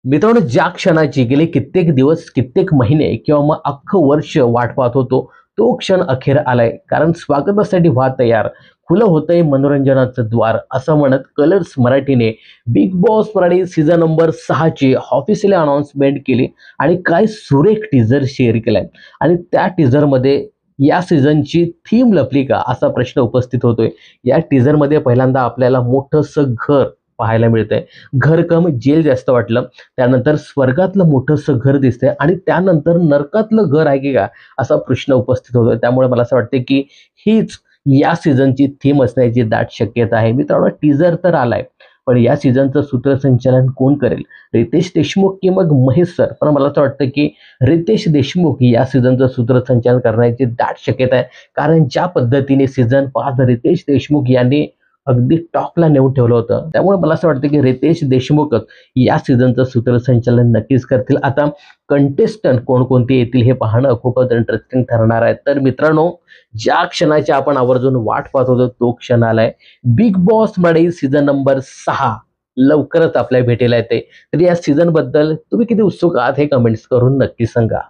मित्रांनो, ज्या क्षणाची गेले कित्येक दिवस, कित्येक महिने किंवा मग अख्खं वर्ष वाट पाहत होतो, तो क्षण अखेर आलाय. कारण स्वागतासाठी व्हा तयार, खुलं होतंय मनोरंजनाचं द्वार, असं म्हणत कलर्स मराठीने big boss Marathi season number 6 ची ऑफिशियली अनाउन्समेंट केली आणि काय सुरेख टीझर शेअर केलाय. आणि त्या टीझरमध्ये या सीझनची थीम लपली का, असा प्रश्न उपस्थित होतोय. या टीझरमध्ये पहिल्यांदा आपल्याला मोठंसं घर पाहायला मिळतंय. घर कम जेल जास्त वाटलं. त्यानंतर स्वर्गातलं मोठंसं घर दिसतंय आणि त्यानंतर नरकातलं घर आहे की का, असा प्रश्न उपस्थित होतोय. त्यामुळे मला असं वाटतं की हीच या सीझनची थीम असण्याची दाट शक्यता आहे. मित्रांनो, टीझर तर आलाय, पण या सीझनचं सूत्रसंचालन कोण करेल? रितेश देशमुख की मग महेश सर? पण मला असं वाटतं की रितेश देशमुख या सीझनचं सूत्रसंचालन करण्याची दाट शक्यता आहे. कारण ज्या पद्धतीने सीझन 5 रितेश देशमुख यांनी अगदी टॉपला नेऊन ठेवलं होतं. त्यामुळे मला असं वाटतं की रितेश देशमुखच या सीझनचं सूत्रसंचालन नक्कीच करतील. आता कंटेस्टंट कोणकोणते येतील हे पाहणं खूपच इंटरेस्टिंग ठरणार आहे. तर मित्रांनो, ज्या क्षणाची आपण आवर्जून वाट पाहत होतो, तो क्षण आलाय. Big boss Marathi season number 6 लवकरच आपल्या भेटीला येते. तर या सीझन बद्दल तुम्ही किती उत्सुक आहात हे कमेंट्स करून नक्की सांगा.